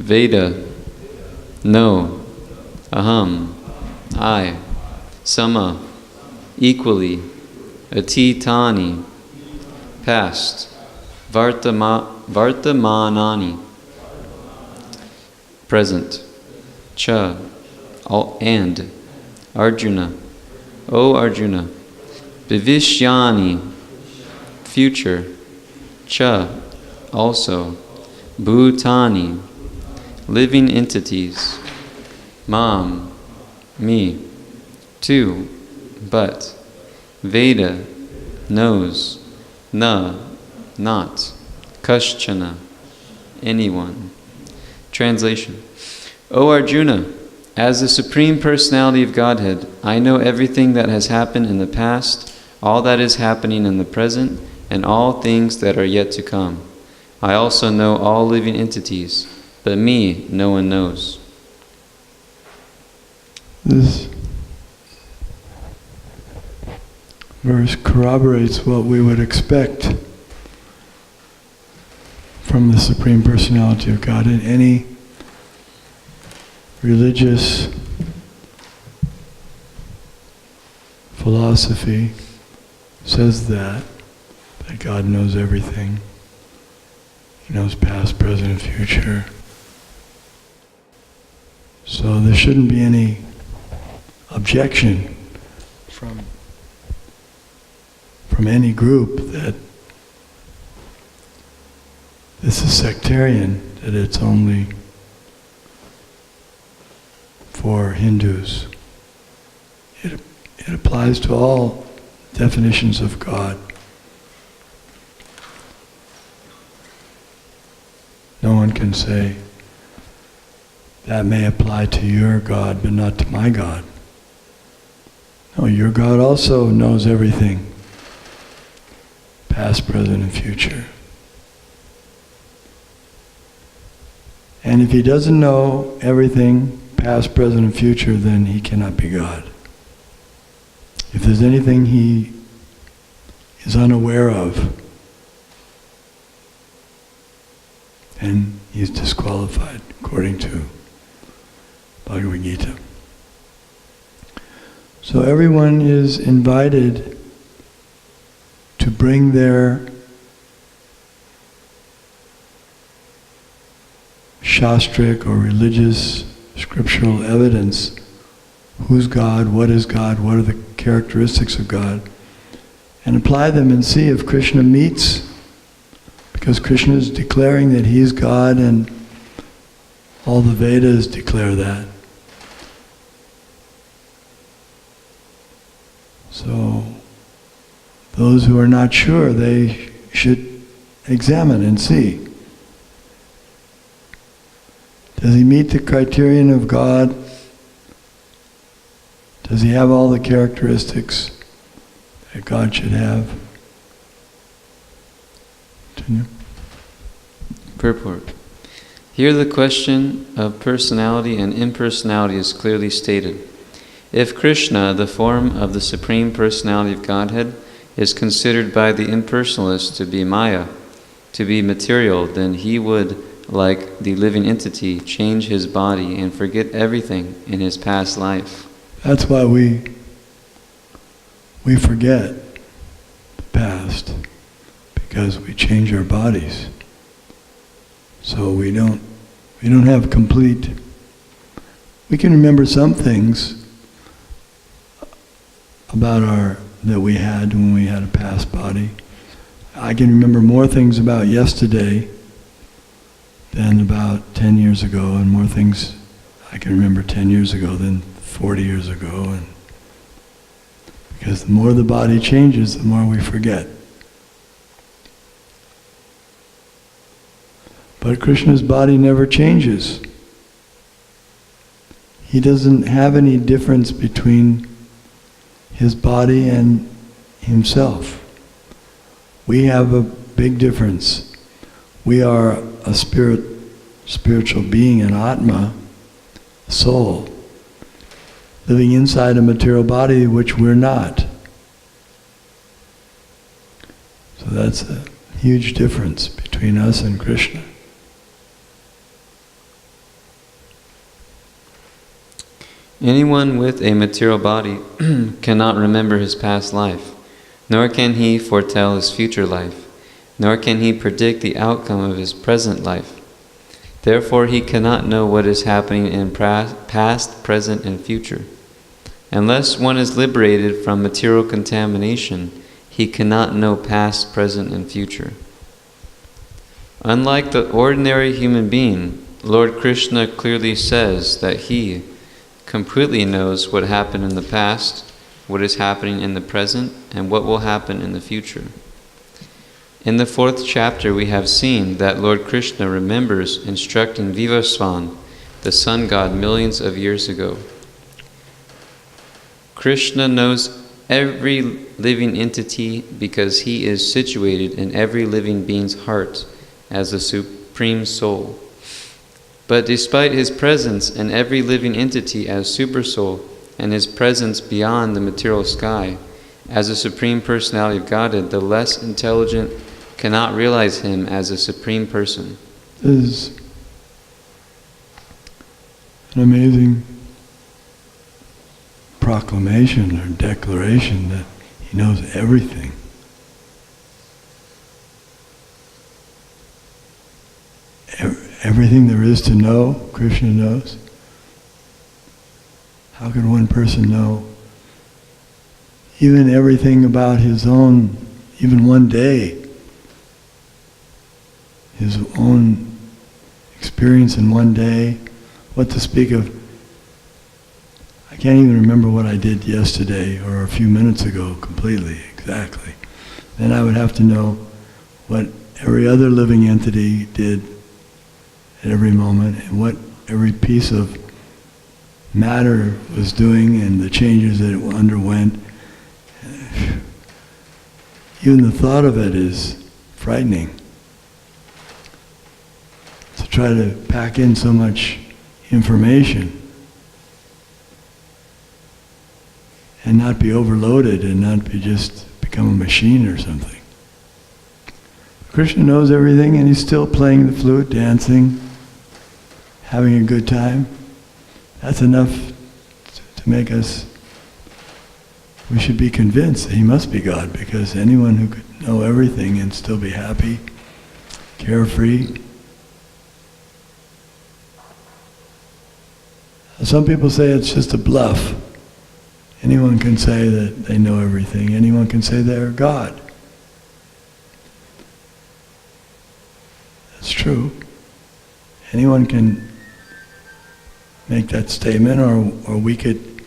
Veda, no. Aham, I. Sama, equally. Atitani, past. Vartamanani, present. Cha, and. Arjuna, O Arjuna. Vivishyani, future. Cha, also. Bhutani, living entities. Mam, me. Two, but. Veda, knows. Na, not. Kaschana, anyone. Translation. O Arjuna, as the Supreme Personality of Godhead, I know everything that has happened in the past, all that is happening in the present, and all things that are yet to come. I also know all living entities, but me no one knows. This verse corroborates what we would expect from the Supreme Personality of God. In any religious philosophy says that God knows everything. He knows past, present, and future. So there shouldn't be any objection from any group that this is sectarian, that it's only for Hindus. It applies to all definitions of God. No one can say, that may apply to your God, but not to my God. No, your God also knows everything, past, present, and future. And if he doesn't know everything, past, present, and future, then he cannot be God. If there's anything he is unaware of, then he's disqualified, according to Bhagavad Gita. So everyone is invited to bring their shastric or religious scriptural evidence. Who's God? What is God? What are the characteristics of God? And apply them and see if Krishna meets. Because Krishna is declaring that he is God, and all the Vedas declare that. So those who are not sure, they should examine and see. Does he meet the criterion of God? Does he have all the characteristics that God should have? Continue. Purport. Here the question of personality and impersonality is clearly stated. If Krishna, the form of the Supreme Personality of Godhead, is considered by the impersonalists to be Maya, to be material, then he would, like the living entity, change his body and forget everything in his past life. That's why we forget the past, because we change our bodies. So we don't have complete. We can remember some things about that we had when we had a past body. I can remember more things about yesterday than about 10 years ago, and more things I can remember 10 years ago than 40 years ago. And because the more the body changes, the more we forget. But Krishna's body never changes. He doesn't have any difference between his body and himself. We have a big difference. We are a spiritual being, an Atma, a soul, living inside a material body, which we're not. So that's a huge difference between us and Krishna. Anyone with a material body cannot remember his past life, nor can he foretell his future life, nor can he predict the outcome of his present life. Therefore he cannot know what is happening in past, present, and future. Unless one is liberated from material contamination, he cannot know past, present, and future. Unlike the ordinary human being, Lord Krishna clearly says that he completely knows what happened in the past, what is happening in the present, and what will happen in the future. In the 4th chapter, we have seen that Lord Krishna remembers instructing Vivasvan, the sun god, millions of years ago. Krishna knows every living entity because he is situated in every living being's heart as the Supreme Soul. But despite his presence in every living entity as Supersoul and his presence beyond the material sky as a Supreme Personality of Godhead, the less intelligent cannot realize him as a Supreme Person. This is an amazing proclamation or declaration that he knows everything. Everything there is to know, Krishna knows. How could one person know even everything about his own, even one day, his own experience in one day? What to speak of, I can't even remember what I did yesterday or a few minutes ago completely, exactly. Then I would have to know what every other living entity did at every moment, and what every piece of matter was doing, and the changes that it underwent. Even the thought of it is frightening. To try to pack in so much information and not be overloaded and not be just become a machine or something. Krishna knows everything, and he's still playing the flute, dancing, having a good time. That's enough to make us, we should be convinced that he must be God, because anyone who could know everything and still be happy, carefree. Some people say it's just a bluff. Anyone can say that they know everything. Anyone can say they're God. That's true. Anyone can make that statement, or we could,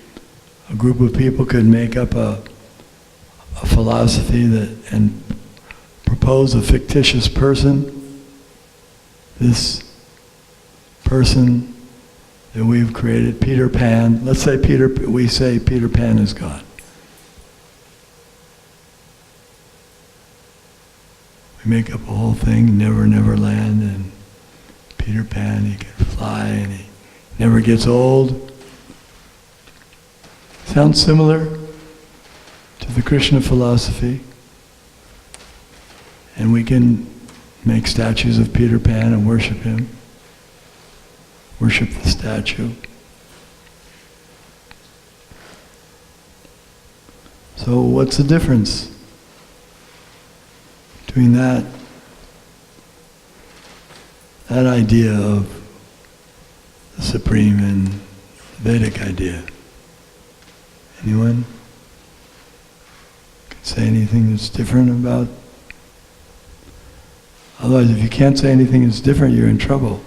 a group of people could make up a philosophy and propose a fictitious person. This person that we've created, Peter Pan. Let's say we say Peter Pan is God. We make up a whole thing, Never Never Land, and Peter Pan, he can fly and he never gets old. Sounds similar to the Krishna philosophy. And we can make statues of Peter Pan and worship him. Worship the statue. So what's the difference between that idea of the Supreme and the Vedic idea? Anyone can say anything that's different about? Otherwise, if you can't say anything that's different, you're in trouble.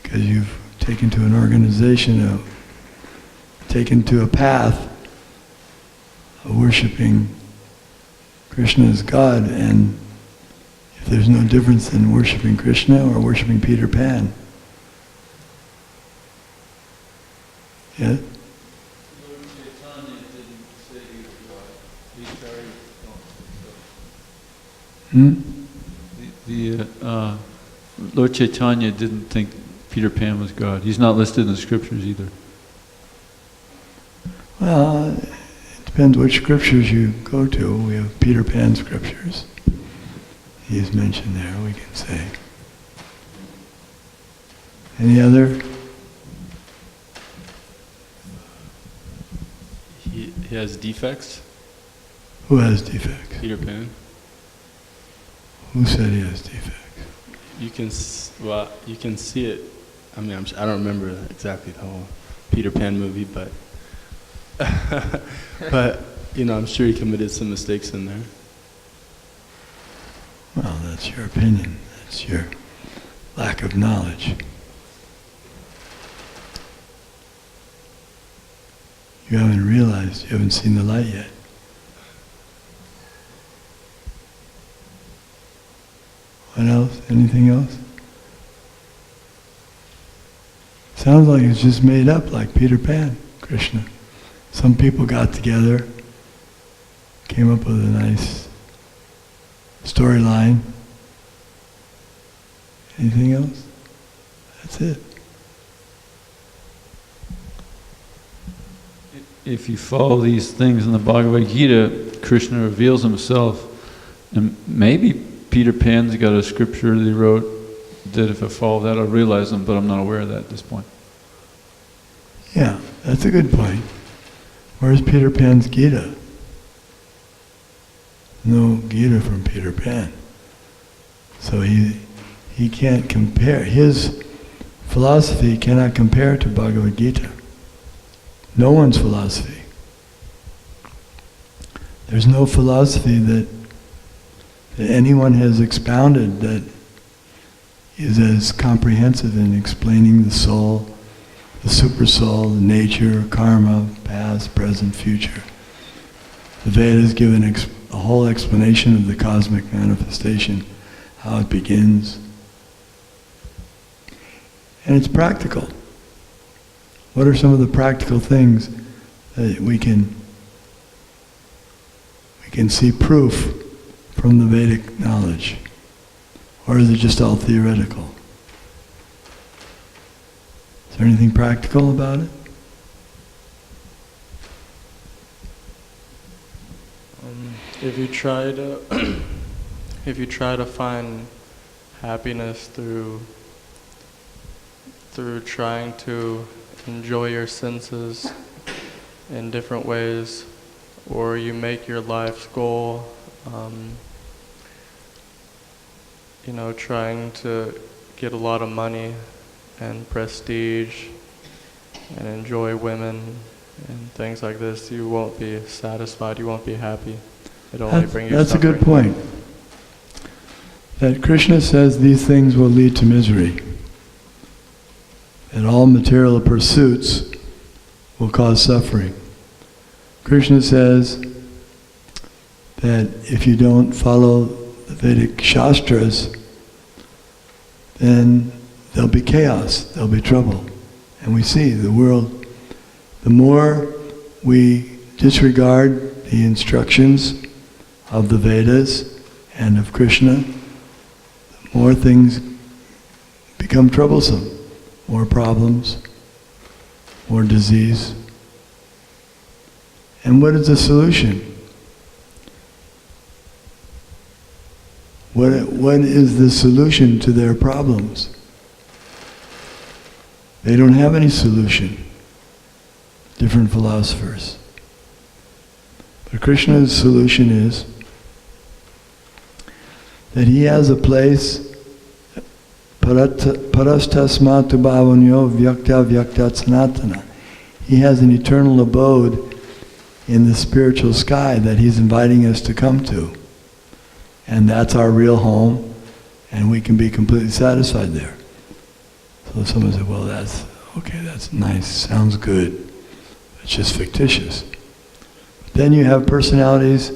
Because you've taken to an organization, taken to a path of worshiping Krishna as God, and if there's no difference in worshiping Krishna or worshiping Peter Pan. Yeah? Lord Chaitanya didn't say he was God. He carried Lord Chaitanya didn't think Peter Pan was God. He's not listed in the scriptures either. Well, it depends which scriptures you go to. We have Peter Pan scriptures. He is mentioned there, we can say. Any other? has defects? Who has defects? Peter Pan. Who said he has defects? You can see it. I mean, I don't remember exactly the whole Peter Pan movie, but but I'm sure he committed some mistakes in there. Well, that's your opinion. That's your lack of knowledge. You haven't realized, you haven't seen the light yet. What else? Anything else? Sounds like it's just made up, like Peter Pan, Krishna. Some people got together, came up with a nice storyline. Anything else? That's it. If you follow these things in the Bhagavad Gita, Krishna reveals himself, and maybe Peter Pan's got a scripture that he wrote that if I follow that I'll realize them, but I'm not aware of that at this point. Yeah, that's a good point. Where's Peter Pan's Gita? No Gita from Peter Pan. So he can't compare. His philosophy cannot compare to Bhagavad Gita. No one's philosophy. There's no philosophy that anyone has expounded that is as comprehensive in explaining the soul, the super soul, the nature, karma, past, present, future. The Vedas give a whole explanation of the cosmic manifestation, how it begins. And it's practical. What are some of the practical things that we can see proof from the Vedic knowledge? Or is it just all theoretical? Is there anything practical about it? If you try to find happiness through trying to enjoy your senses in different ways, or you make your life's goal, trying to get a lot of money and prestige and enjoy women and things like this, you won't be satisfied, you won't be happy. It'll only bring you That's suffering. a good point. That Krishna says these things will lead to misery. That all material pursuits will cause suffering. Krishna says that if you don't follow the Vedic Shastras, then there'll be chaos, there'll be trouble. And we see the world, the more we disregard the instructions of the Vedas and of Krishna, the more things become troublesome. More problems, more disease. And what is the solution? What is the solution to their problems? They don't have any solution. Different philosophers. But Krishna's solution is that he has a place, parastasmatu bhavanyo vyakta vyaktat sanatana. He has an eternal abode in the spiritual sky that he's inviting us to come to. And that's our real home, and we can be completely satisfied there. So someone said, well, that's nice, sounds good. It's just fictitious. But then you have personalities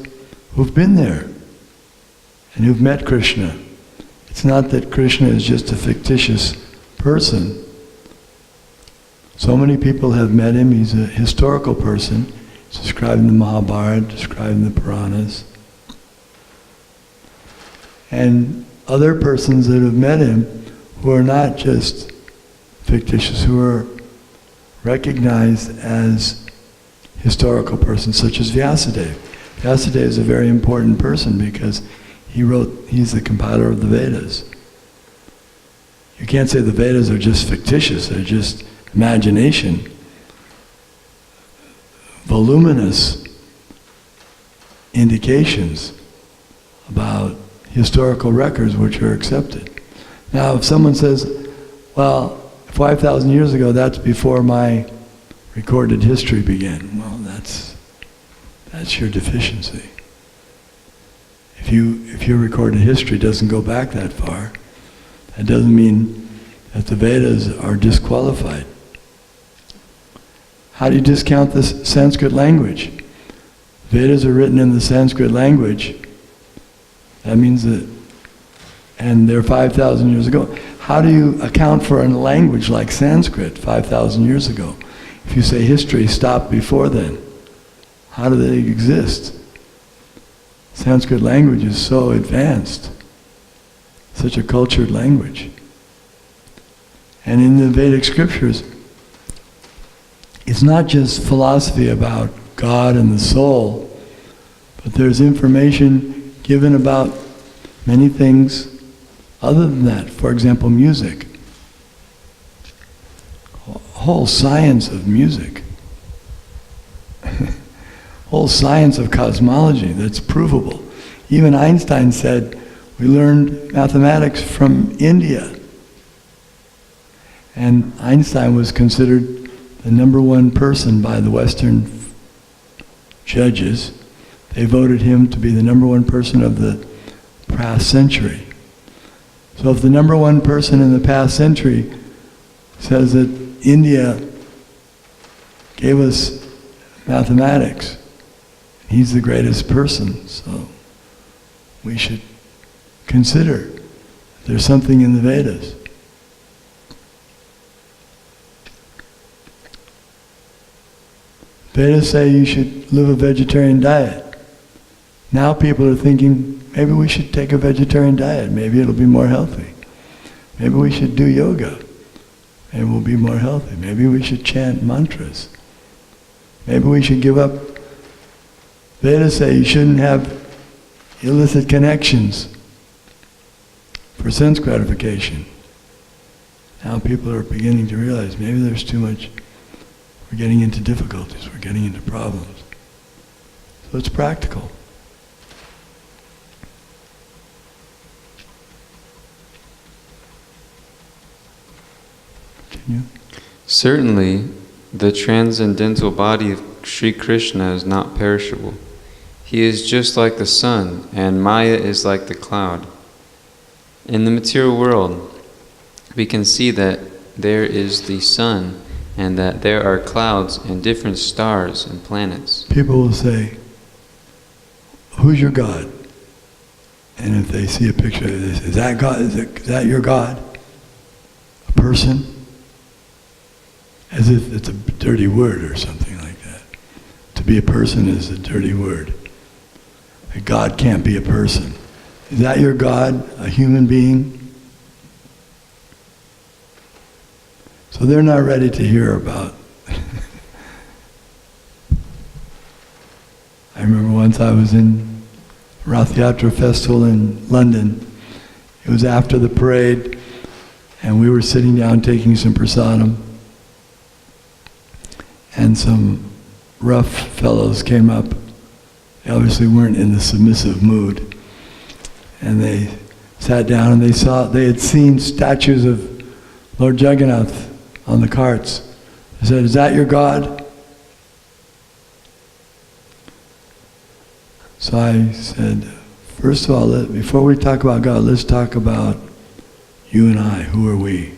who've been there and who've met Krishna. It's not that Krishna is just a fictitious person. So many people have met him. He's a historical person. It's described in the Mahabharata, described in the Puranas. And other persons that have met him who are not just fictitious, who are recognized as historical persons, such as Vyasadeva. Vyasadeva is a very important person because he's the compiler of the Vedas. You can't say the Vedas are just fictitious, they're just imagination. Voluminous indications about historical records which are accepted. Now, if someone says, well, 5,000 years ago, that's before my recorded history began, well, that's your deficiency. If your recorded history doesn't go back that far, that doesn't mean that the Vedas are disqualified. How do you discount the Sanskrit language? Vedas are written in the Sanskrit language. That means that, and they're 5,000 years ago. How do you account for a language like Sanskrit 5,000 years ago? If you say history stopped before then, how do they exist? Sanskrit language is so advanced, such a cultured language. And in the Vedic scriptures, it's not just philosophy about God and the soul, but there's information given about many things other than that. For example, music. Whole science of music. Whole science of cosmology that's provable. Even Einstein said, we learned mathematics from India. And Einstein was considered the number one person by the Western judges. They voted him to be the number one person of the past century. So if the number one person in the past century says that India gave us mathematics, he's the greatest person, so we should consider there's something in the Vedas. Vedas say you should live a vegetarian diet. Now people are thinking, maybe we should take a vegetarian diet, maybe it'll be more healthy. Maybe we should do yoga, maybe we'll be more healthy. Maybe we should chant mantras. Maybe we should give up. Vedas say you shouldn't have illicit connections for sense gratification. Now people are beginning to realize maybe there's too much. We're getting into difficulties, we're getting into problems. So it's practical. Continue. Certainly, the transcendental body of Sri Krishna is not perishable. He is just like the sun, and Maya is like the cloud. In the material world, we can see that there is the sun, and that there are clouds and different stars and planets. People will say, who's your God? And if they see a picture, they say, is that God? Is that your God? A person? As if it's a dirty word or something like that. To be a person is a dirty word. A God can't be a person. Is that your God, a human being? So they're not ready to hear about. I remember once I was in Rath Yatra festival in London. It was after the parade, and we were sitting down taking some prasadam, and some rough fellows came up. They obviously weren't in the submissive mood, and they sat down and they had seen statues of Lord Jagannath on the carts. They said, is that your God? So I said, first of all, before we talk about God, let's talk about you and I. Who are we?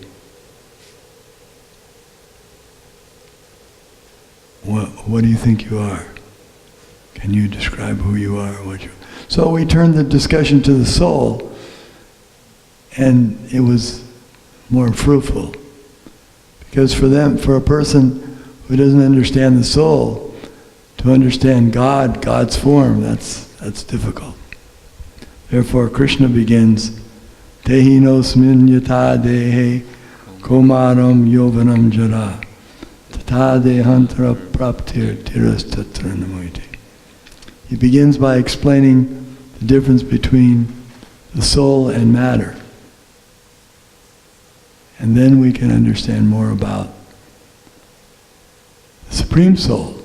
What do you think you are? Can you describe who you are? So we turned the discussion to the soul, and it was more fruitful. Because for a person who doesn't understand the soul, to understand God, God's form, that's difficult. Therefore Krishna begins, Dehi nosmin yata dehe komaram yovanam jara tata dehantra praptir tiras tatra namoiti. He begins by explaining the difference between the soul and matter. And then we can understand more about the Supreme Soul.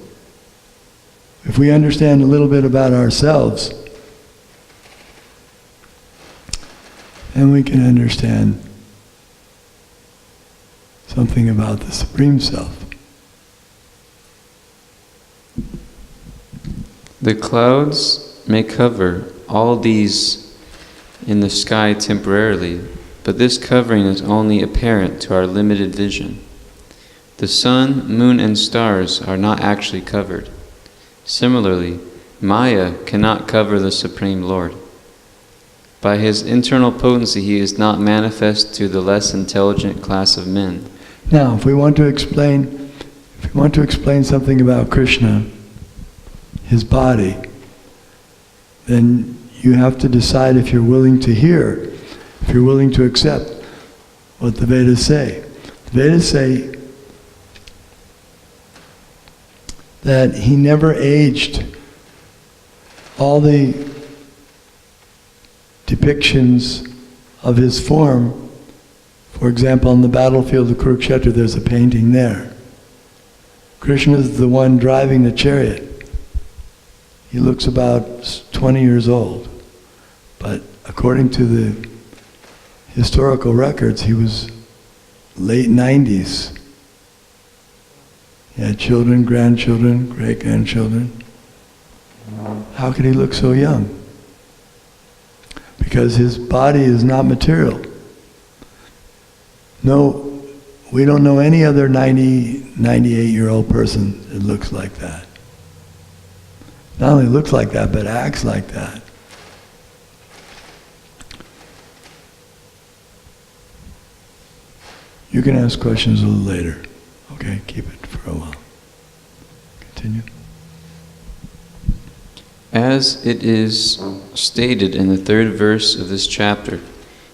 If we understand a little bit about ourselves, then we can understand something about the Supreme Self. The clouds may cover all these in the sky temporarily, but this covering is only apparent to our limited vision. The sun, moon, and stars are not actually covered. Similarly, Maya cannot cover the Supreme Lord. By his internal potency, he is not manifest to the less intelligent class of men. Now, if we want to explain something about Krishna, his body, then you have to decide if you're willing to hear, if you're willing to accept what the Vedas say. The Vedas say that he never aged. All the depictions of his form, for example, on the battlefield of Kurukshetra, there's a painting there. Krishna is the one driving the chariot. He looks about 20 years old, but according to the historical records, he was late 90s. He had children, grandchildren, great-grandchildren. How could he look so young? Because his body is not material. No, we don't know any other 90, 98-year-old person that looks like that. Not only looks like that, but acts like that. You can ask questions a little later. Okay, keep it for a while. Continue. As it is stated in the 3rd verse of this chapter,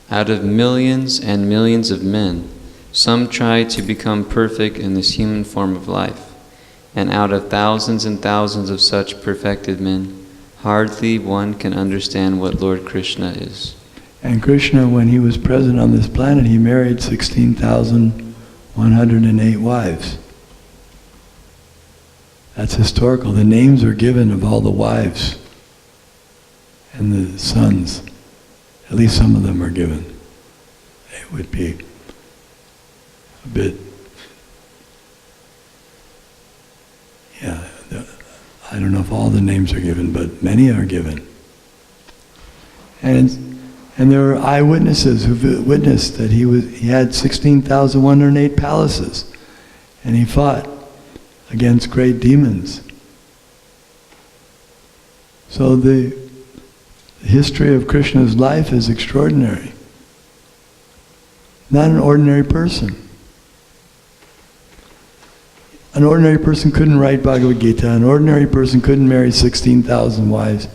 out of millions and millions of men, some try to become perfect in this human form of life, and out of thousands and thousands of such perfected men, hardly one can understand what Lord Krishna is. And Krishna, when he was present on this planet, he married 16,108 wives. That's historical. The names are given of all the wives and the sons. At least some of them are given. It would be a bit, I don't know if all the names are given, but many are given. And there were eyewitnesses who witnessed that he had 16,108 palaces, and he fought against great demons. So the history of Krishna's life is extraordinary. Not an ordinary person. An ordinary person couldn't write Bhagavad Gita. An ordinary person couldn't marry 16,000 wives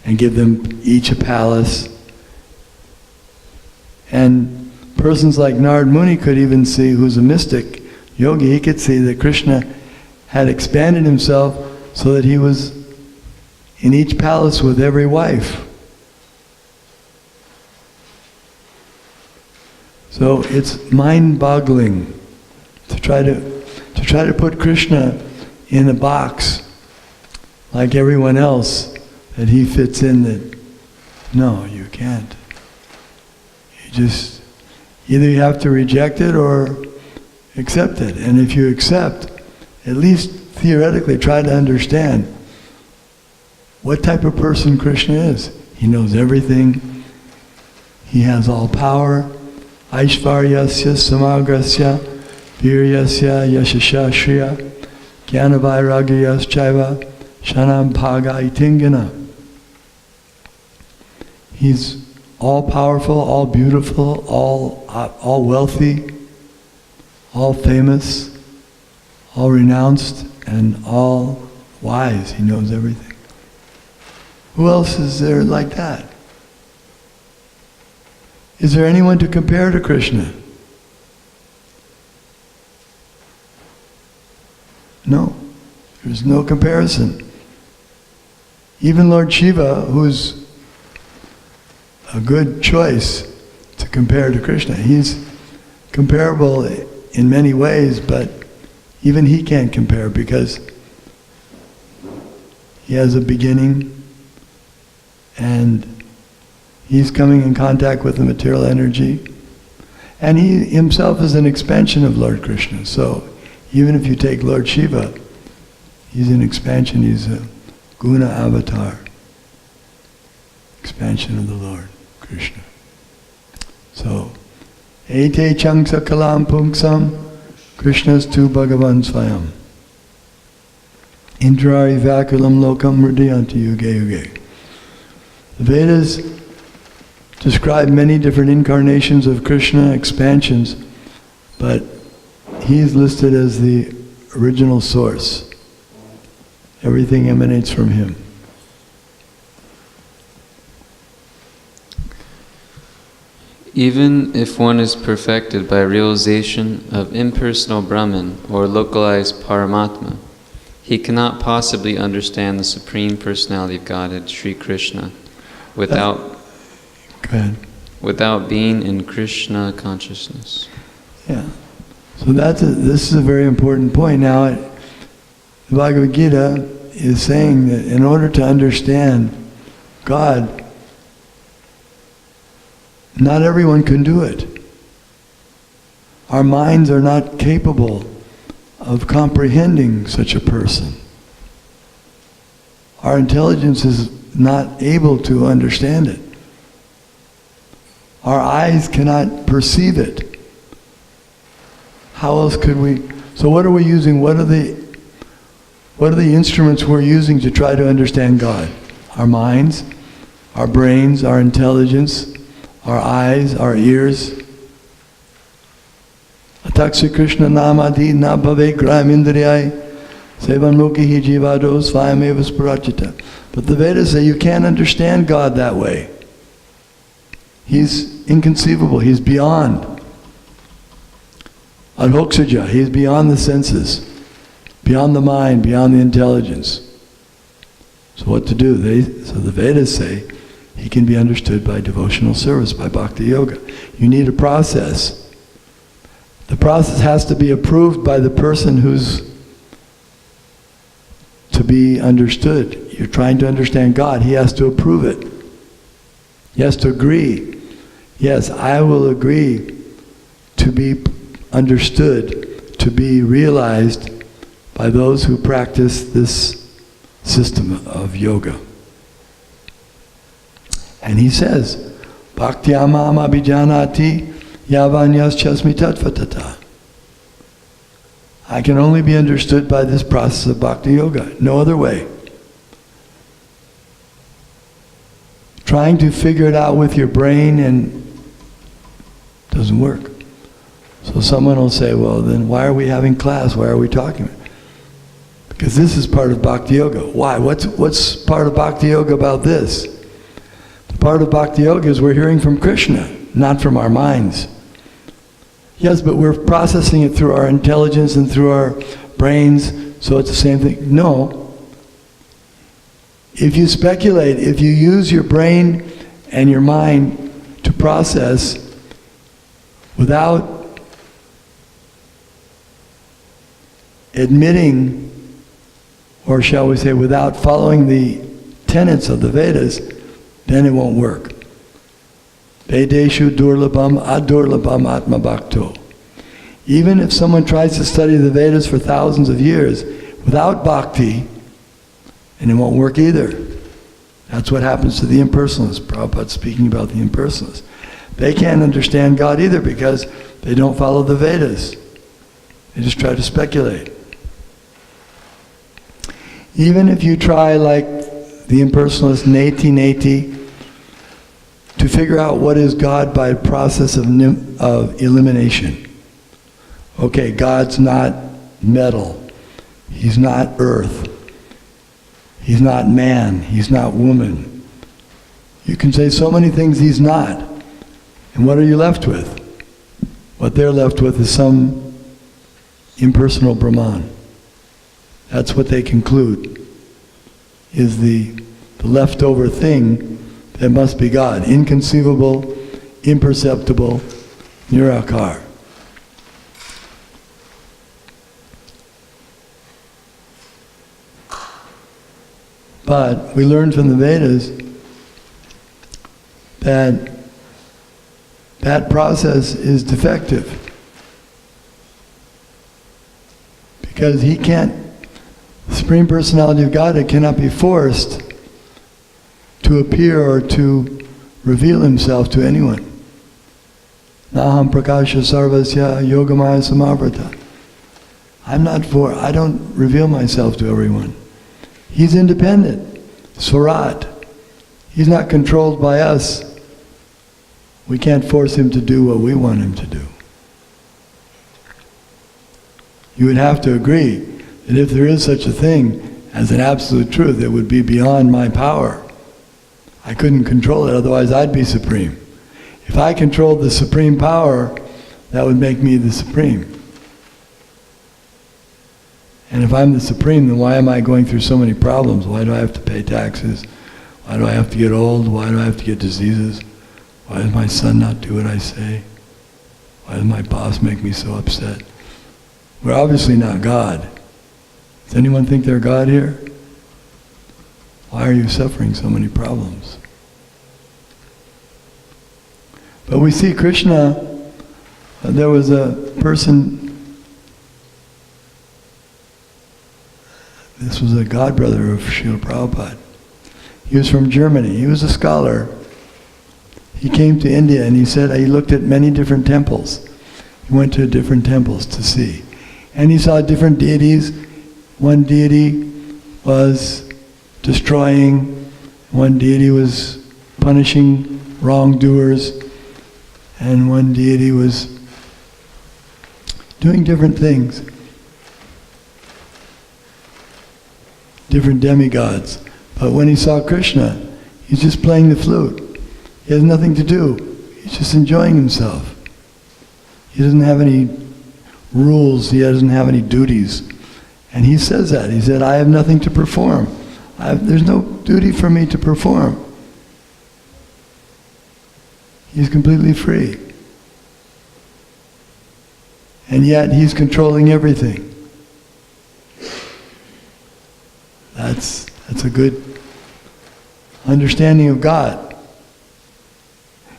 and give them each a palace. And persons like Narad Muni could even see, who's a mystic yogi, he could see that Krishna had expanded himself so that he was in each palace with every wife. So it's mind-boggling to try to put Krishna in a box like everyone else that he fits in. That no, you can't. You just either you have to reject it or accept it. And if you accept, at least theoretically try to understand what type of person Krishna is. He knows everything. He has all power. Aishvaryasya samagrasya viryasya yashasha shriya jnanavairagyas chaiva shanam bhaga itingana. He's all powerful, all beautiful, all wealthy, all famous, all renounced, and all wise. He knows everything. Who else is there like that? Is there anyone to compare to Krishna? No. There's no comparison. Even Lord Shiva, who's a good choice to compare to Krishna, he's comparable in many ways, but even he can't compare because He has a beginning, and he's coming in contact with the material energy. And he himself is an expansion of Lord Krishna. So even if you take Lord Shiva, he's an expansion, he's a guna avatar. Expansion of the Lord Krishna. So, Ete Changsa Kalam Punksam, Krishna's tu Bhagavan Svayam. Indrari Vakulam Lokam Hridayanti Yuge Yuge. The Vedas describe many different incarnations of Krishna, expansions, but he is listed as the original source. Everything emanates from him. Even if one is perfected by realization of impersonal Brahman or localized Paramatma, he cannot possibly understand the Supreme Personality of Godhead, Sri Krishna, without being in Krishna consciousness. Yeah. So this is a very important point. Now, the Bhagavad Gita is saying that in order to understand God, not everyone can do it. Our minds are not capable of comprehending such a person. Our intelligence is not able to understand it. Our eyes cannot perceive it. How else could we? So what are we using? What are the instruments we're using to try to understand God? Our minds, our brains, our intelligence, our eyes, our ears. Ataksha Krishna namadi na bhave gram indriyai sevanmukhi hi jivado svayameva sprachita. But the Vedas say you can't understand God that way. He's inconceivable. He's beyond. Adhoksaja, he's beyond the senses, beyond the mind, beyond the intelligence. So what to do? So the Vedas say he can be understood by devotional service, by bhakti yoga. You need a process. The process has to be approved by the person who's to be understood. You're trying to understand God. He has to approve it. He has to agree. Yes, I will agree to be understood, to be realized by those who practice this system of yoga. And he says, Bhaktyamam abhijanati yavanyas chasmi tatvatata. I can only be understood by this process of bhakti yoga, no other way. Trying to figure it out with your brain and doesn't work. So someone will say, well then why are we having class? Why are we talking? Because this is part of bhakti yoga. Why? What's part of bhakti yoga about this? The part of bhakti yoga is we're hearing from Krishna, not from our minds. Yes, but we're processing it through our intelligence and through our brains, so it's the same thing. No. If you speculate, if you use your brain and your mind to process without admitting, or shall we say, without following the tenets of the Vedas, then it won't work. Vedeshu durlabham adurlabham atma bhakto. Even if someone tries to study the Vedas for thousands of years without bhakti, and it won't work either. That's what happens to the impersonalists. Prabhupada's speaking about the impersonalists. They can't understand God either because they don't follow the Vedas. They just try to speculate. Even if you try, like the impersonalist neti, to figure out what is God by a process of elimination. Okay, God's not metal. He's not earth. He's not man. He's not woman. You can say so many things he's not. And what are you left with? What they're left with is some impersonal Brahman. That's what they conclude is the leftover thing that must be God. Inconceivable, imperceptible, nirakar. But we learn from the Vedas that that process is defective. Because he can't, the Supreme Personality of Godhead cannot be forced to appear or to reveal himself to anyone. Naham prakasha sarvasya yogamaya samavrata. I don't reveal myself to everyone. He's independent. Swarat. He's not controlled by us. We can't force him to do what we want him to do. You would have to agree that if there is such a thing as an absolute truth, it would be beyond my power. I couldn't control it, otherwise I'd be supreme. If I controlled the supreme power, that would make me the supreme. And if I'm the supreme, then why am I going through so many problems? Why do I have to pay taxes? Why do I have to get old? Why do I have to get diseases? Why does my son not do what I say? Why does my boss make me so upset? We're obviously not God. Does anyone think they're God here? Why are you suffering so many problems? But we see Krishna, there was a person, this was a godbrother of Srila Prabhupada. He was from Germany. He was a scholar. He came to India and he said he looked at many different temples. He went to different temples to see. And he saw different deities. One deity was destroying, one deity was punishing wrongdoers, and one deity was doing different things. Different demigods. But when he saw Krishna, he's just playing the flute. He has nothing to do. He's just enjoying himself. He doesn't have any rules, he doesn't have any duties. And he says that. He said, I have nothing to perform. There's no duty for me to perform. He's completely free. And yet he's controlling everything. That's a good understanding of God.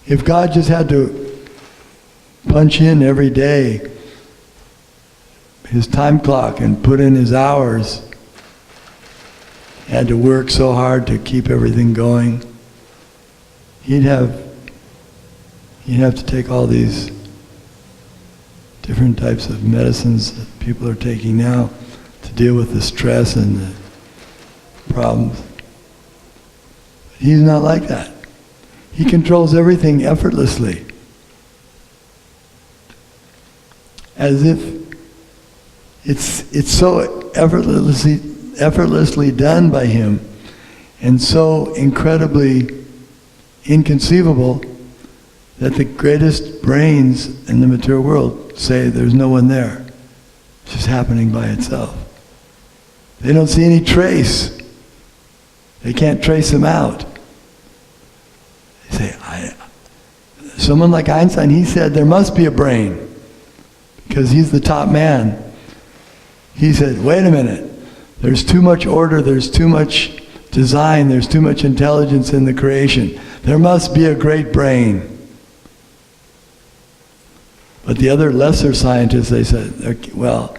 If God just had to punch in every day his time clock and put in his hours, had to work so hard to keep everything going, he'd have to take all these different types of medicines that people are taking now to deal with the stress and the problems. He's not like that. He controls everything effortlessly. As if it's so effortlessly done by him, and so incredibly inconceivable that the greatest brains in the material world say there's no one there. It's just happening by itself. They don't see any trace. They can't trace him out. They say, someone like Einstein, he said there must be a brain because he's the top man. He said, wait a minute, there's too much order, there's too much design, there's too much intelligence in the creation. There must be a great brain. But the other lesser scientists, they said, well,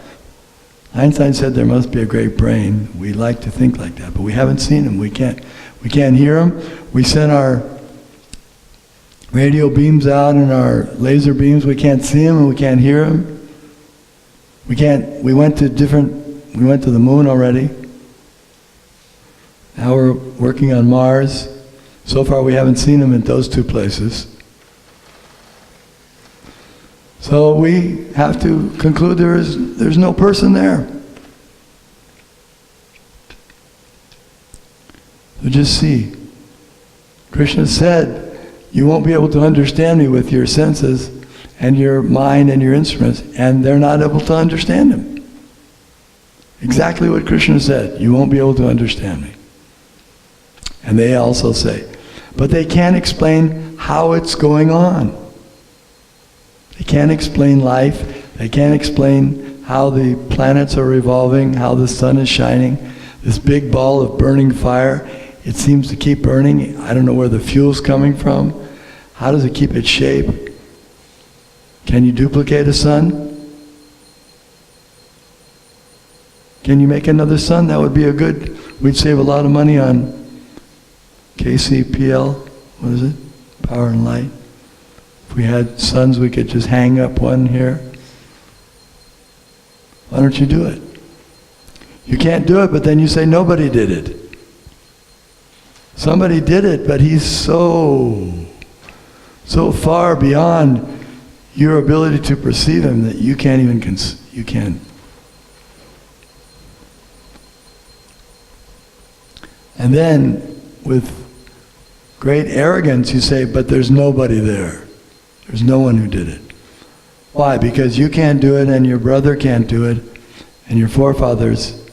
Einstein said there must be a great brain. We like to think like that, but we haven't seen him. We can't hear him. We sent our radio beams out and our laser beams. We can't see him and we can't hear him. We went to the moon already. Now we're working on Mars. So far we haven't seen him at those two places. So we have to conclude there's no person there. So just see. Krishna said, you won't be able to understand me with your senses and your mind and your instruments, and they're not able to understand him. Exactly what Krishna said, you won't be able to understand me. And they also say, but they can't explain how it's going on. They can't explain life, they can't explain how the planets are revolving, how the sun is shining. this big ball of burning fire. It seems to keep burning. I don't know where the fuel's coming from. How does it keep its shape? Can you duplicate a sun? Can you make another sun? That would be a good, we'd save a lot of money on KCPL, what is it? Power and light. If we had suns, we could just hang up one here. Why don't you do it? You can't do it, but then you say nobody did it. Somebody did it, but he's so far beyond your ability to perceive him that you can't even, you can't. And then, with great arrogance, you say, but there's nobody there. There's no one who did it. Why? Because you can't do it, and your brother can't do it, and your forefathers,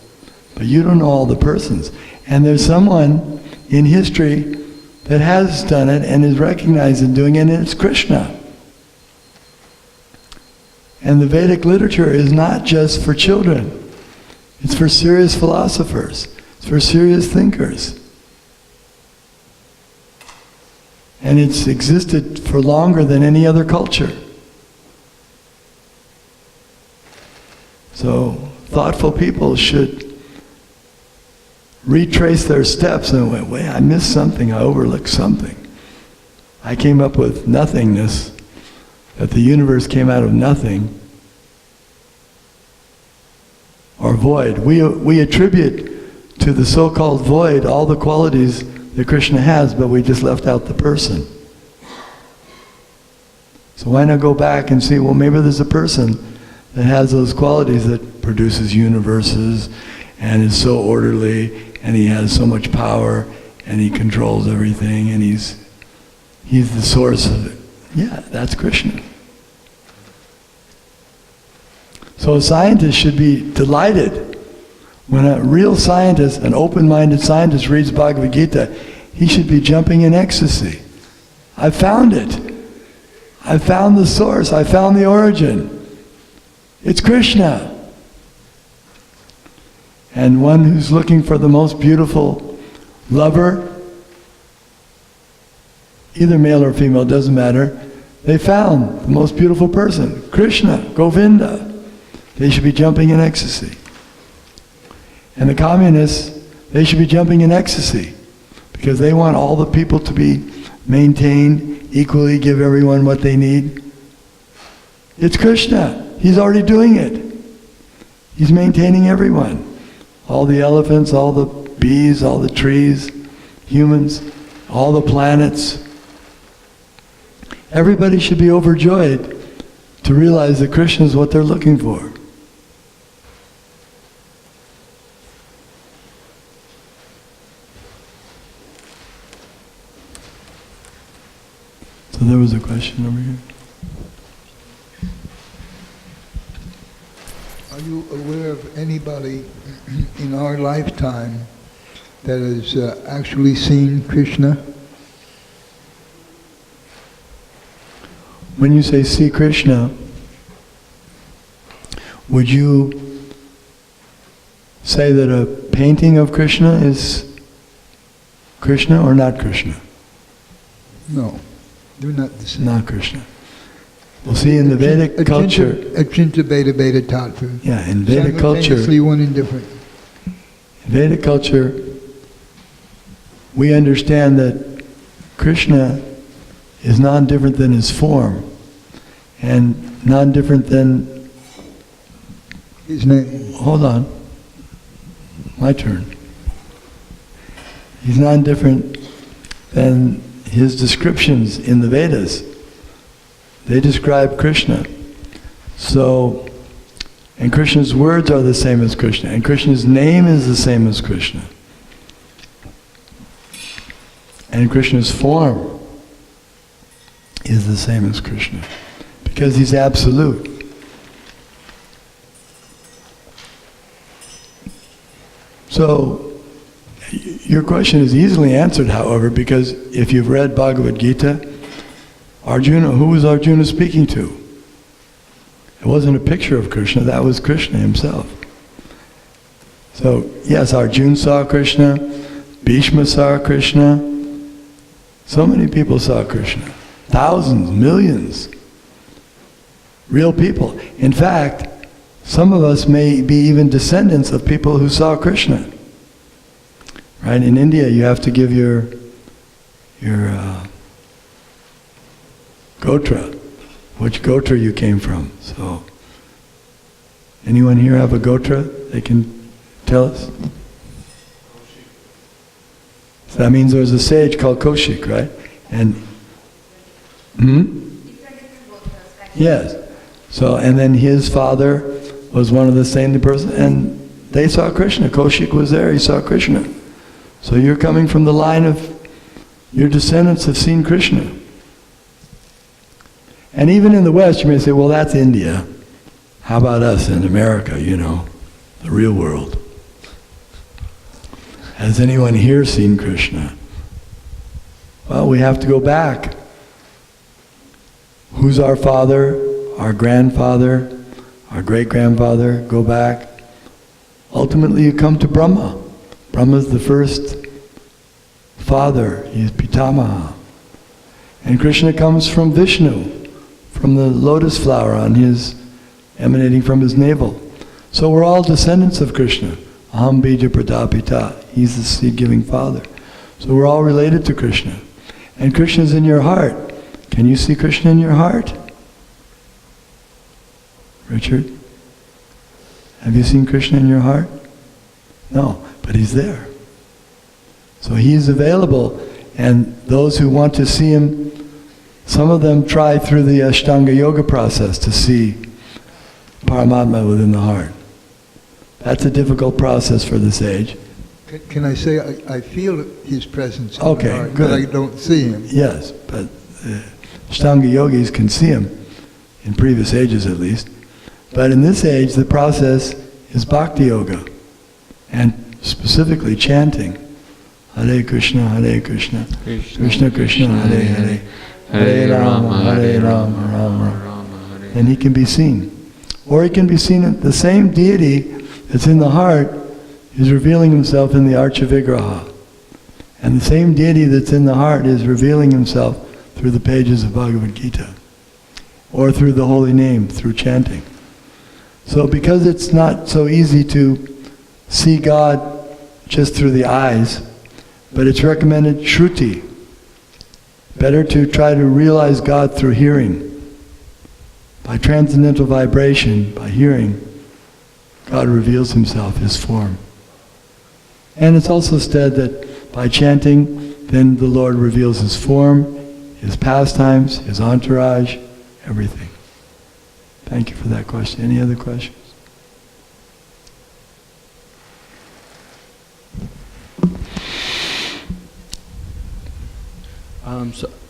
but you don't know all the persons. And there's someone in history that has done it and is recognized in doing it, and it's Krishna. And the Vedic literature is not just for children. It's for serious philosophers. It's for serious thinkers. And it's existed for longer than any other culture. So, thoughtful people should retrace their steps and went, wait, I missed something, I overlooked something. I came up with nothingness, that the universe came out of nothing, or void. We attribute to the so-called void all the qualities that Krishna has, but we just left out the person. So why not go back and see, well, maybe there's a person that has those qualities, that produces universes and is so orderly, and he has so much power, and he controls everything, and he's the source of it. Yeah, that's Krishna. So a scientist should be delighted when a real scientist, an open-minded scientist, reads Bhagavad Gita. He should be jumping in ecstasy. I found it. I found the source. I found the origin. It's Krishna. And one who's looking for the most beautiful lover, either male or female, doesn't matter, they found the most beautiful person, Krishna, Govinda. They should be jumping in ecstasy. And the communists, they should be jumping in ecstasy, because they want all the people to be maintained equally, give everyone what they need. It's Krishna. He's already doing it. He's maintaining everyone. All the elephants, all the bees, all the trees, humans, all the planets. Everybody should be overjoyed to realize that Krishna is what they're looking for. So there was a question over here. Are you aware of anybody in our lifetime that has actually seen Krishna? When you say see Krishna, would you say that a painting of Krishna is Krishna or not Krishna? No, they're not the same. Not Krishna. Well, see, in the Vedic culture... Achinta Beta Beta Tattva. Yeah, in Vedic culture... Simultaneously one and different. In Vedic culture, we understand that Krishna is non-different than his form, and non-different than... His name. Hold on. My turn. He's non-different than his descriptions in the Vedas. They describe Krishna. So, and Krishna's words are the same as Krishna, and Krishna's name is the same as Krishna. And Krishna's form is the same as Krishna, because he's absolute. So, your question is easily answered, however, because if you've read Bhagavad Gita, Arjuna, who was Arjuna speaking to? It wasn't a picture of Krishna, that was Krishna himself. So, yes, Arjuna saw Krishna, Bhishma saw Krishna, so many people saw Krishna. Thousands, millions. Real people. In fact, some of us may be even descendants of people who saw Krishna. Right? In India, you have to give your gotra, which gotra you came from. So, anyone here have a gotra? They can tell us? So that means there was a sage called Kaushik, right? And yes. So, and then his father was one of the saintly persons, and they saw Krishna. Kaushik was there, he saw Krishna. So you're coming from the line of, your descendants have seen Krishna. And even in the West, you may say, well, that's India. How about us in America, you know, the real world? Has anyone here seen Krishna? Well, we have to go back. Who's our father, our grandfather, our great-grandfather? Go back. Ultimately, you come to Brahma. Brahma is the first father. He is Pitamaha. And Krishna comes from Vishnu, from the lotus flower on his, emanating from his navel. So we're all descendants of Krishna. Aham bija pradapita. He's the seed-giving father. So we're all related to Krishna. And Krishna's in your heart. Can you see Krishna in your heart? Richard? Have you seen Krishna in your heart? No, but he's there. So he's available, and those who want to see him, some of them try through the Ashtanga Yoga process to see Paramatma within the heart. That's a difficult process for the sage. Can I say I feel his presence in my heart, good. but I don't see him? Yes, but Ashtanga yogis can see him, in previous ages at least. But in this age, the process is bhakti yoga, and specifically chanting. Hare Krishna, Krishna Krishna, Hare Hare, Hare Rama, Rama Rama. And he can be seen. Or he can be seen, the same deity that's in the heart is revealing himself in the Archa Vigraha. And the same deity that's in the heart is revealing himself through the pages of Bhagavad Gita, or through the holy name, through chanting. So because it's not so easy to see God just through the eyes, but it's recommended Shruti. Better to try to realize God through hearing. By transcendental vibration, by hearing, God reveals himself, his form. And it's also said that by chanting, then the Lord reveals his form, his pastimes, his entourage, everything. Thank you for that question. Any other questions?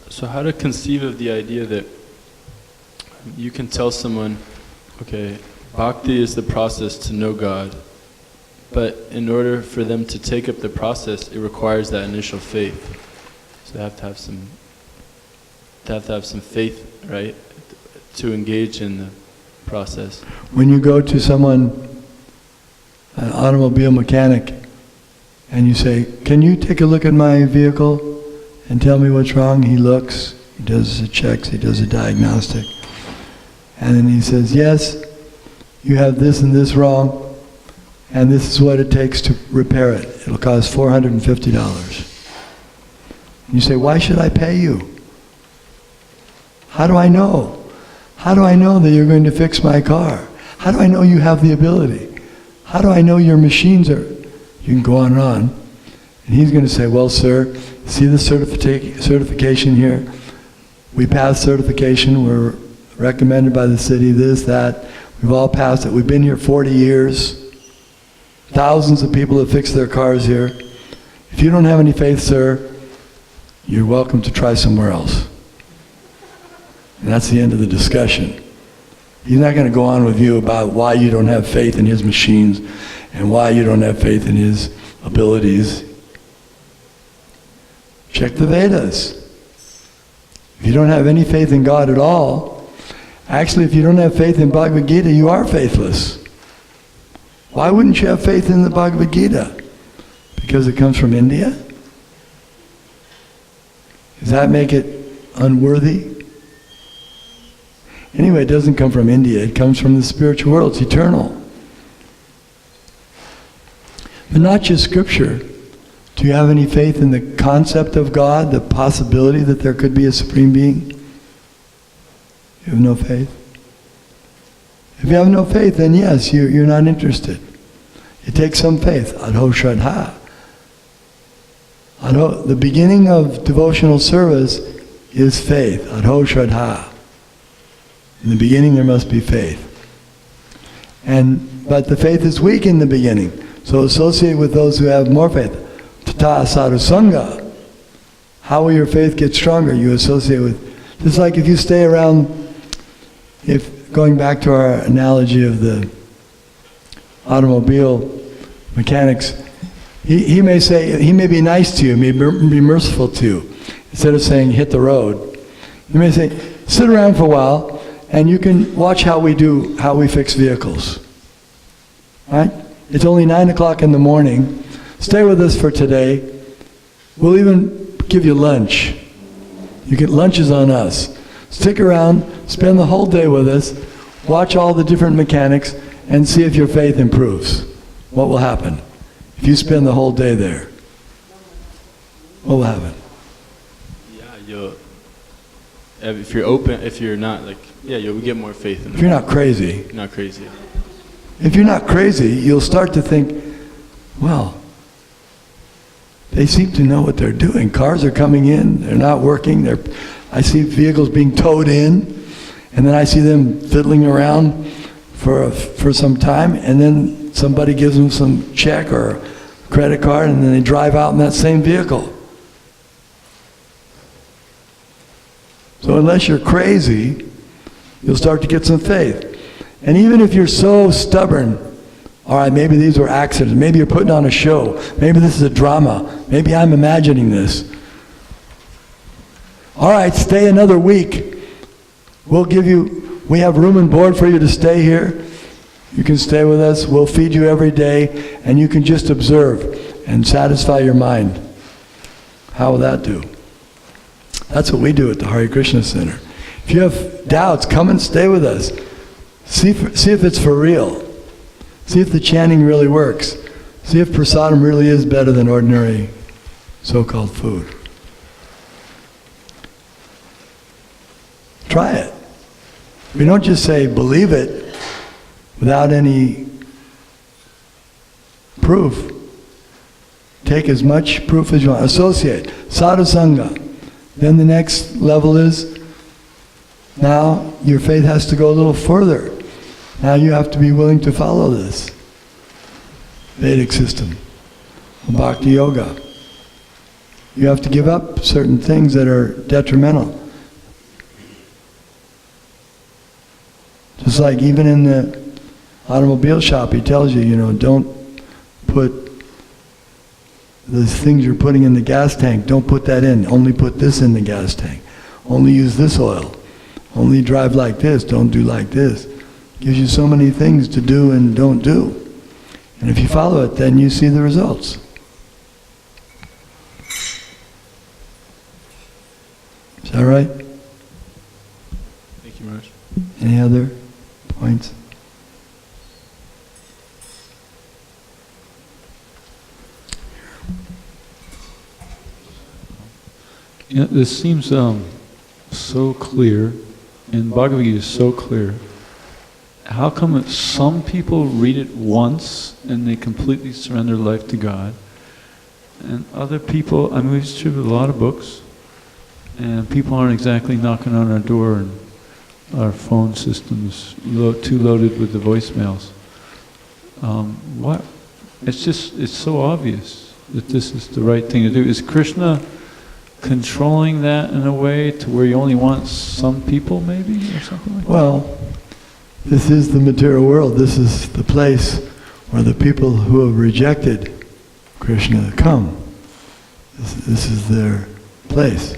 So how to conceive of the idea that you can tell someone, okay, bhakti is the process to know God, but in order for them to take up the process, it requires that initial faith. So they have to have some faith, right, to engage in the process. When you go to someone, an automobile mechanic, and you say, can you take a look at my vehicle and tell me what's wrong? He looks, he does the checks, he does a diagnostic. And then he says, yes, you have this and this wrong, and this is what it takes to repair it. It'll cost $450. You say, why should I pay you? How do I know? How do I know that you're going to fix my car? How do I know you have the ability? How do I know your machines are... You can go on and on. And he's going to say, well, sir, see the certification here? We passed certification. We're recommended by the city, this, that. We've all passed it. We've been here 40 years. Thousands of people have fixed their cars here. If you don't have any faith, sir, you're welcome to try somewhere else. And that's the end of the discussion. He's not going to go on with you about why you don't have faith in his machines and why you don't have faith in his abilities. Check the Vedas. If you don't have any faith in God at all, actually if you don't have faith in Bhagavad Gita, you are faithless. Why wouldn't you have faith in the Bhagavad Gita? Because it comes from India? Does that make it unworthy? Anyway, it doesn't come from India. It comes from the spiritual world. It's eternal. But not just scripture. Do you have any faith in the concept of God, the possibility that there could be a supreme being? You have no faith? If you have no faith, then yes, you're not interested. It takes some faith. Adho Shraddha. The beginning of devotional service is faith. Adho Shraddha. In the beginning there must be faith. But the faith is weak in the beginning. So associate with those who have more faith. Tata sadhu sangha. How will your faith get stronger? You associate with... Just like if you stay around... Going back to our analogy of the automobile mechanics, he may say, he may be nice to you, may be merciful to you. Instead of saying, hit the road. He may say, sit around for a while, and you can watch how we fix vehicles. Right? It's only 9 o'clock in the morning. Stay with us for today. We'll even give you lunch. You get lunches on us. Stick around, spend the whole day with us, watch all the different mechanics, and see if your faith improves. What will happen? If you spend the whole day there, what will happen? Yeah, if you're open, if you're not you'll get more faith in If you're not crazy. Not crazy. If you're not crazy, you'll start to think, well, they seem to know what they're doing. Cars are coming in, they're not working, I see vehicles being towed in, and then I see them fiddling around for some time, and then somebody gives them some check or a credit card, and then they drive out in that same vehicle. So unless you're crazy, you'll start to get some faith. And even if you're so stubborn, all right, maybe these were accidents, maybe you're putting on a show, maybe this is a drama, maybe I'm imagining this. All right, stay another week. We have room and board for you to stay here. You can stay with us. We'll feed you every day, and you can just observe and satisfy your mind. How will that do? That's what we do at the Hare Krishna Center. If you have doubts, come and stay with us. See if it's for real. See if the chanting really works. See if prasadam really is better than ordinary so-called food. Try it. We don't just say believe it without any proof. Take as much proof as you want. Associate. Sadhu Sangha. Then the next level is, now your faith has to go a little further. Now you have to be willing to follow this Vedic system, Bhakti Yoga. You have to give up certain things that are detrimental. Just like even in the automobile shop, he tells you, don't put the things you're putting in the gas tank, don't put that in. Only put this in the gas tank. Only use this oil. Only drive like this, don't do like this. Gives you so many things to do and don't do. And if you follow it, then you see the results. Is that right? Thank you, Maharaj. Any other points? Yeah, this seems so clear, and Bhagavad Gita is so clear. How come some people read it once and they completely surrender life to God, and other people, we distribute a lot of books, and people aren't exactly knocking on our door, and our phone system's too loaded with the voicemails. What? It's so obvious that this is the right thing to do. Is Krishna controlling that in a way to where he only wants some people, maybe, or something like that? Well, this is the material world. This is the place where the people who have rejected Krishna come. This is their place.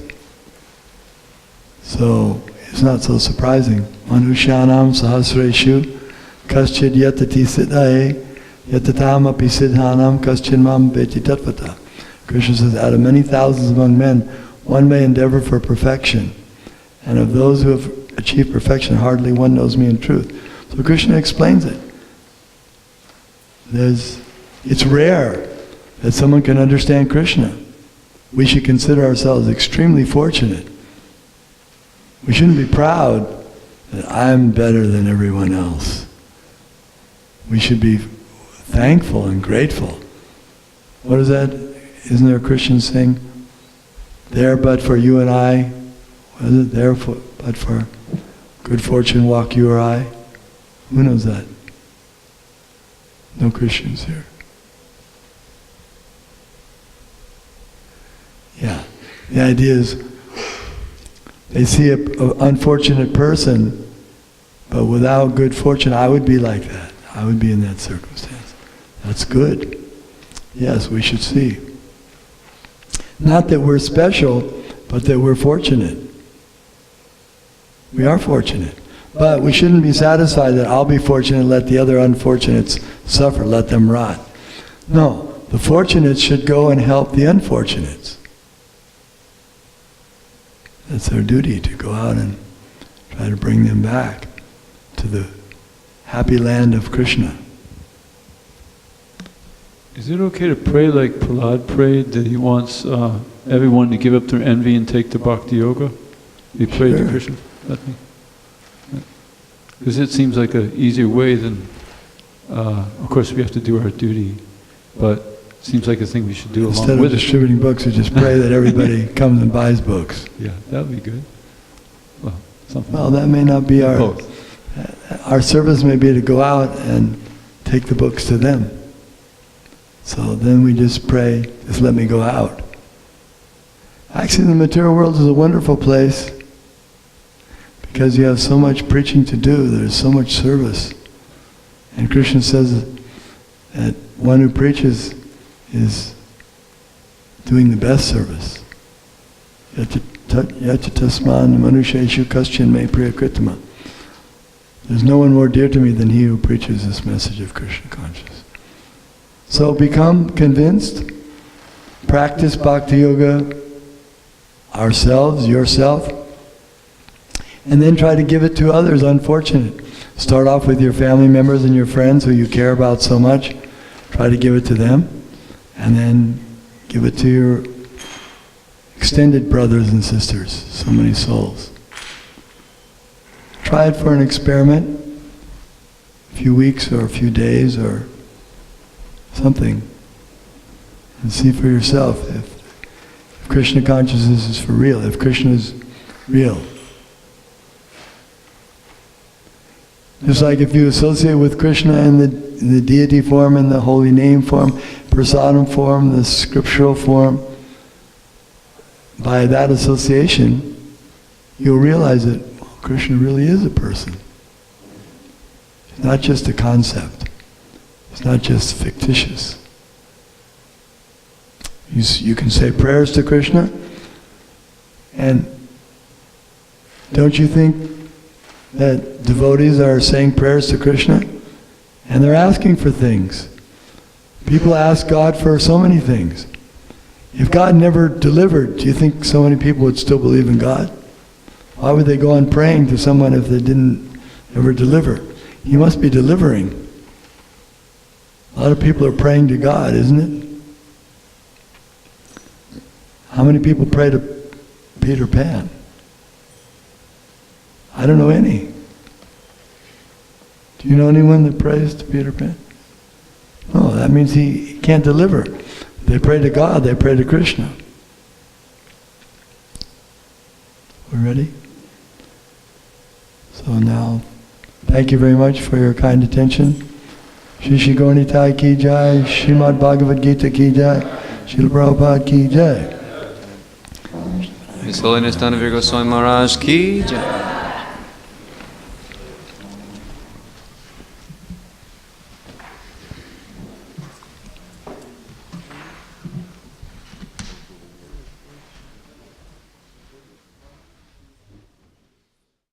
So it's not so surprising. Manushyanam sahasreshu kaschid yatati siddhaye Yatatam api siddhanam kaschinmam veti tatvata. Krishna says, out of many thousands among men, one may endeavor for perfection. And of those who have achieved perfection, hardly one knows me in truth. So Krishna explains it. It's rare that someone can understand Krishna. We should consider ourselves extremely fortunate. We shouldn't be proud that I'm better than everyone else. We should be thankful and grateful. What is that? Isn't there a Christian saying? There but for you and I, what is it? There but for good fortune walk you or I. Who knows that? No Christians here. Yeah. The idea is they see an unfortunate person, but without good fortune, I would be like that. I would be in that circumstance. That's good. Yes, we should see. Not that we're special, but that we're fortunate. We are fortunate. But we shouldn't be satisfied that I'll be fortunate and let the other unfortunates suffer, let them rot. No, the fortunates should go and help the unfortunates. That's our duty, to go out and try to bring them back to the happy land of Krishna. Is it okay to pray like Prahlad prayed, that he wants everyone to give up their envy and take to Bhakti Yoga? He prayed to Krishna. Because it seems like an easier way than, of course we have to do our duty, but it seems like a thing we should do along with it. Instead of distributing books, we just pray that everybody comes and buys books. Yeah, that would be good. Well, something. Well, that may not be our service may be to go out and take the books to them. So then we just pray, just let me go out. Actually, the material world is a wonderful place because you have so much preaching to do, there's so much service. And Krishna says that one who preaches is doing the best service. Yachatasman manusheshu kaschin me priyakritama. There's no one more dear to me than he who preaches this message of Krishna consciousness. So become convinced, practice Bhakti Yoga ourselves, yourself, and then try to give it to others unfortunate. Start off with your family members and your friends who you care about so much. Try to give it to them, and then give it to your extended brothers and sisters, so many souls. Try it for an experiment, a few weeks or a few days or something, and see for yourself if Krishna consciousness is for real, if Krishna is real. Just like if you associate with Krishna in the deity form, in the holy name form, prasadam form, the scriptural form, by that association, you'll realize that Krishna really is a person. It's not just a concept. It's not just fictitious. You can say prayers to Krishna, and don't you think that devotees are saying prayers to Krishna? And they're asking for things. People ask God for so many things. If God never delivered, do you think so many people would still believe in God? Why would they go on praying to someone if they didn't ever deliver? He must be delivering. A lot of people are praying to God, isn't it? How many people pray to Peter Pan? I don't know any. Do you know anyone that prays to Peter Pan? No, that means he can't deliver. They pray to God, they pray to Krishna. We ready? So now, thank you very much for your kind attention. Shri Shri Gauranitai ki jai, Srimad Bhagavad Gita ki jai, Srila Prabhupada ki jai. His Holiness Danavir Goswami Maharaj ki jai.